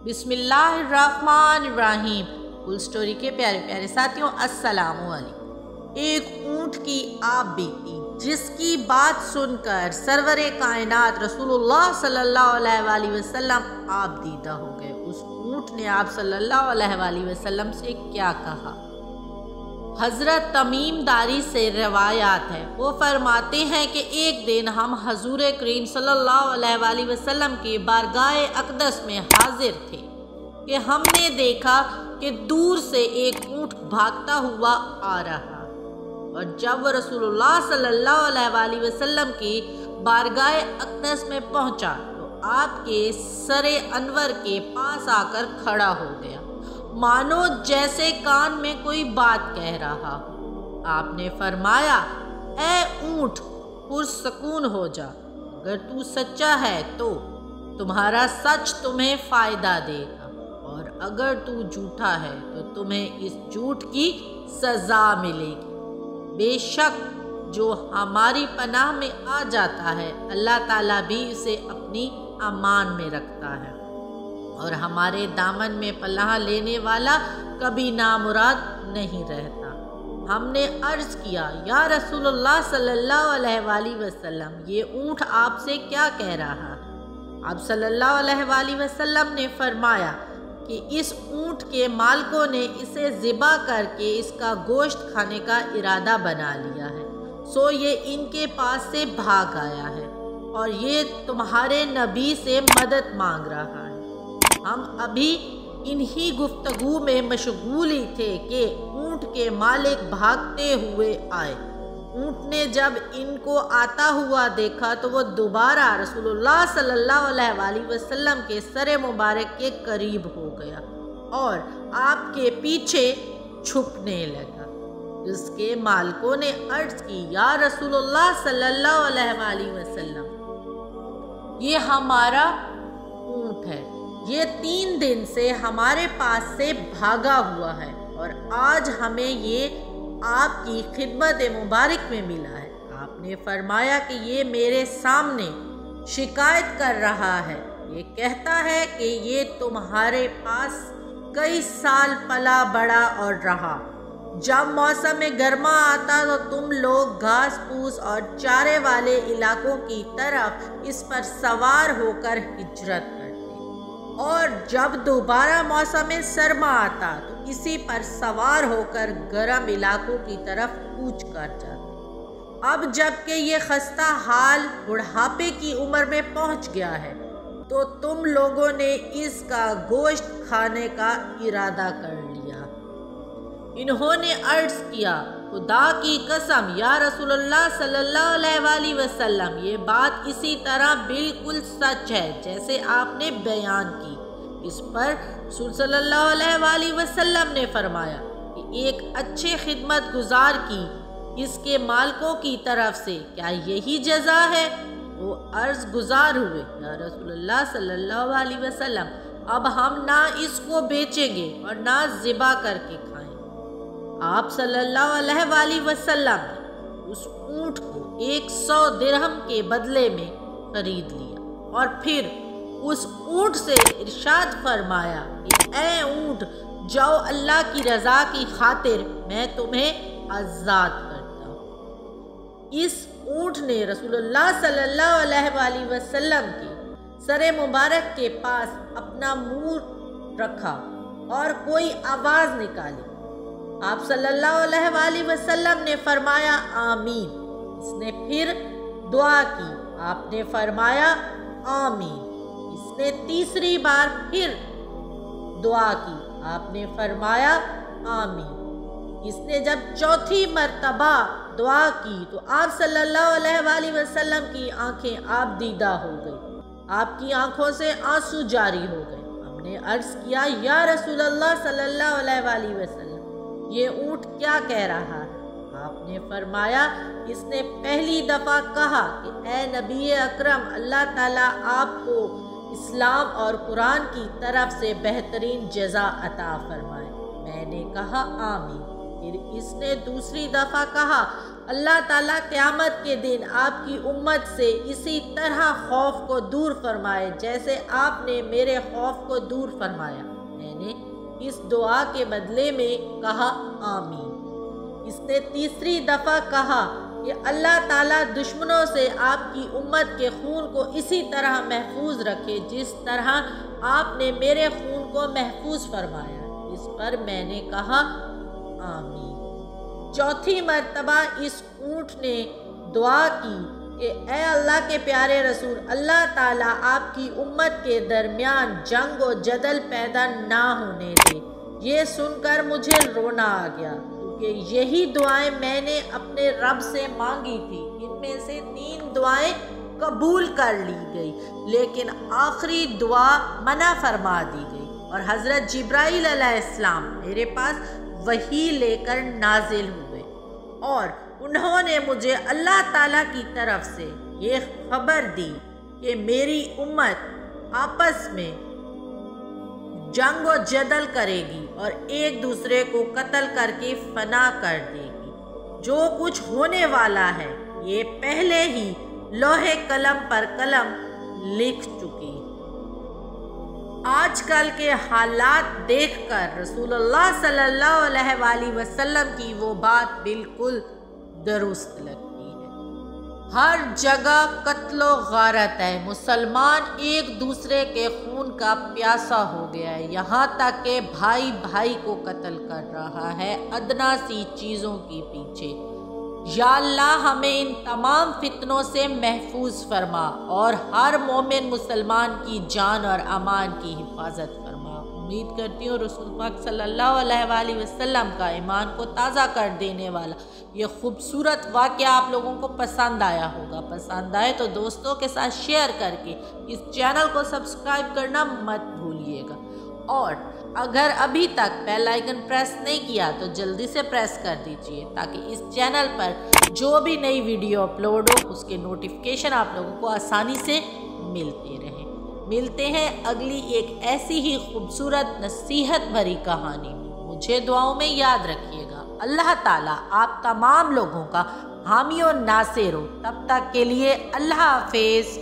बिस्मिल्लाहिर्रहमानिर्रहीम। Full story के प्यारे प्यारे साथियों, अस्सलामु अलैकुम। एक ऊँट की आप बीती जिसकी बात सुनकर सरवरे कायनात रसूलुल्लाह सल्लल्लाहु अलैहि वसल्लम आप दीदा हो गए। उस ऊँट ने आप सल्लल्लाहु अलैहि वसल्लम से क्या कहा? हज़रत तमीम दारी से रवायात है, वो फरमाते हैं कि एक दिन हम हजूर करीम सल्लल्लाहु अलैहि वसल्लम के बारगाह अक़दस में हाजिर थे कि हमने देखा कि दूर से एक ऊँट भागता हुआ आ रहा, और जब वह रसूलुल्लाह सल्लल्लाहु अलैहि वसल्लम की बारगाह अक़दस में पहुंचा तो आपके सरे अनवर के पास आकर खड़ा हो गया, मानो जैसे कान में कोई बात कह रहा हो। आपने फरमाया, ए ऊँट, पुरसकून हो जा। अगर तू सच्चा है तो तुम्हारा सच तुम्हें फ़ायदा देगा, और अगर तू झूठा है तो तुम्हें इस झूठ की सज़ा मिलेगी। बेशक जो हमारी पनाह में आ जाता है, अल्लाह ताला भी इसे अपनी अमान में रखता है, और हमारे दामन में पनाह लेने वाला कभी नामुराद नहीं रहता। हमने अर्ज़ किया, या रसूलुल्लाह सल्लल्लाहु अलैहि वसल्लम, ये ऊँट आपसे क्या कह रहा है? आप सल्लल्लाहु अलैहि वसल्लम ने फरमाया कि इस ऊँट के मालिकों ने इसे ज़िबा करके इसका गोश्त खाने का इरादा बना लिया है, सो ये इनके पास से भाग आया है और ये तुम्हारे नबी से मदद मांग रहा है। हम अभी इन्हीं गुफ्तगू में मशगूल ही थे कि ऊँट के मालिक भागते हुए आए। ऊँट ने जब इनको आता हुआ देखा तो वो दोबारा रसूलुल्लाह सल्लल्लाहु अलैहि वसल्लम के सरे मुबारक के करीब हो गया और आपके पीछे छुपने लगा। जिसके मालिकों ने अर्ज़ की, या रसूलुल्लाह सल्लल्लाहु अलैहि वसल्लम, ये हमारा ऊँट है, ये 3 दिन से हमारे पास से भागा हुआ है और आज हमें ये आपकी खिदमत मुबारक में मिला है। आपने फरमाया कि ये मेरे सामने शिकायत कर रहा है, ये कहता है कि ये तुम्हारे पास कई साल पला बड़ा और रहा। जब मौसम गर्मा आता तो तुम लोग घास फूस और चारे वाले इलाकों की तरफ इस पर सवार होकर हिजरत करते, और जब दोबारा मौसम सरमा आता तो इसी पर सवार होकर गर्म इलाकों की तरफ कूच कर जाते। अब जबकि ये खस्ता हाल बुढ़ापे की उम्र में पहुंच गया है तो तुम लोगों ने इसका गोश्त खाने का इरादा कर लिया। इन्होंने अर्ज़ किया, खुदा की कसम या रसूलुल्लाह सल्लल्लाहु अलैहि वसल्लम, ये बात इसी तरह बिल्कुल सच है जैसे आपने बयान की। इस पर रसूल सल्लल्लाहु अलैहि वसल्लम ने फरमाया कि एक अच्छे खिदमत गुजार की इसके मालिकों की तरफ से क्या यही जज़ा है? वो अर्ज़ गुजार हुए, या रसूलुल्लाह सल्लल्लाहु अलैहि वसल्लम, अब हम ना इसको बेचेंगे और ना ज़िबा करके खाएंगे। आप सल्लल्लाहु अलैहि वसल्लम ने उस ऊँट को 100 दिरहम के बदले में खरीद लिया और फिर उस ऊँट से इरशाद फरमाया कि ए ऊँट, जाओ, अल्लाह की रज़ा की खातिर मैं तुम्हें आज़ाद करता हूँ। इस ऊँट ने रसूलुल्लाह सल्लल्लाहु अलैहि वसल्लम के सरे मुबारक के पास अपना मुँह रखा और कोई आवाज़ निकाली। आप सल्लल्लाहु अलैहि वसल्लम ने फरमाया, आमीन। इसने फिर दुआ की, आपने फरमाया, आमीन। इसने तीसरी बार फिर दुआ की, आपने फरमाया, आमीन। इसने जब चौथी मर्तबा दुआ की तो आप सल्लल्लाहु अलैहि वसल्लम की आंखें आप दीदा हो गई, आपकी आंखों से आंसू जारी हो गए। हमने अर्ज़ किया, या रसूलल्लाह सल्लल्लाहु अलैहि वसल्लम, ये ऊँट क्या कह रहा है? आपने फरमाया, इसने पहली दफ़ा कहा कि ए नबी अकरम, अल्लाह ताला आपको इस्लाम और कुरान की तरफ से बेहतरीन जज़ा अता फरमाए। मैंने कहा, आमीन। फिर इसने दूसरी दफ़ा कहा अल्लाह ताला क़यामत के दिन आपकी उम्मत से इसी तरह खौफ को दूर फरमाए जैसे आपने मेरे खौफ को दूर फरमाया। मैंने इस दुआ के बदले में कहा आमीन। इसने तीसरी दफ़ा कहा कि अल्लाह ताला दुश्मनों से आपकी उम्मत के खून को इसी तरह महफूज रखे जिस तरह आपने मेरे खून को महफूज फरमाया। इस पर मैंने कहा आमीन। चौथी मर्तबा इस ऊँट ने दुआ की कि ए अल्लाह के प्यारे रसूल, अल्लाह ताला आपकी उम्मत के दरमियान जंग और जदल पैदा ना होने दे। ये सुनकर मुझे रोना आ गया क्योंकि यही दुआएं मैंने अपने रब से मांगी थी। इनमें से 3 दुआएं कबूल कर ली गई, लेकिन आखिरी दुआ मना फरमा दी गई और हज़रत जिब्राईल अलैहिस्सलाम मेरे पास वही लेकर नाजिल हुए और उन्होंने मुझे अल्लाह ताला की तरफ से ये खबर दी कि मेरी उम्मत आपस में जंग और जदल करेगी और एक दूसरे को कत्ल करके फना कर देगी। जो कुछ होने वाला है ये पहले ही लोहे कलम पर कलम लिख चुकी। आजकल के हालात देखकर रसूलुल्लाह सल्लल्लाहु अलैहि वसल्लम की वो बात बिल्कुल दुरुस्त लगती है। हर जगह कत्लो गारत है। मुसलमान एक दूसरे के खून का प्यासा हो गया है। यहाँ तक कि भाई भाई को कत्ल कर रहा है अदना सी चीज़ों के पीछे। या अल्लाह हमें इन तमाम फितनों से महफूज फरमा और हर मोमिन मुसलमान की जान और अमान की हिफाजत फरमा। उम्मीद करती हूँ रसूल पाक सल्लल्लाहु अलैहि वसल्लम का ईमान को ताज़ा कर देने वाला ये खूबसूरत वाक़या आप लोगों को पसंद आया होगा। पसंद आए तो दोस्तों के साथ शेयर करके इस चैनल को सब्सक्राइब करना मत भूलिएगा और अगर अभी तक बेल आइकन प्रेस नहीं किया तो जल्दी से प्रेस कर दीजिए ताकि इस चैनल पर जो भी नई वीडियो अपलोड हो उसके नोटिफिकेशन आप लोगों को आसानी से मिलते रहें। मिलते हैं अगली एक ऐसी ही खूबसूरत नसीहत भरी कहानी में। मुझे दुआओं में याद रखिएगा। अल्लाह ताला आप तमाम लोगों का हामी और नासिर हो। तब तक के लिए अल्लाह हाफिज़।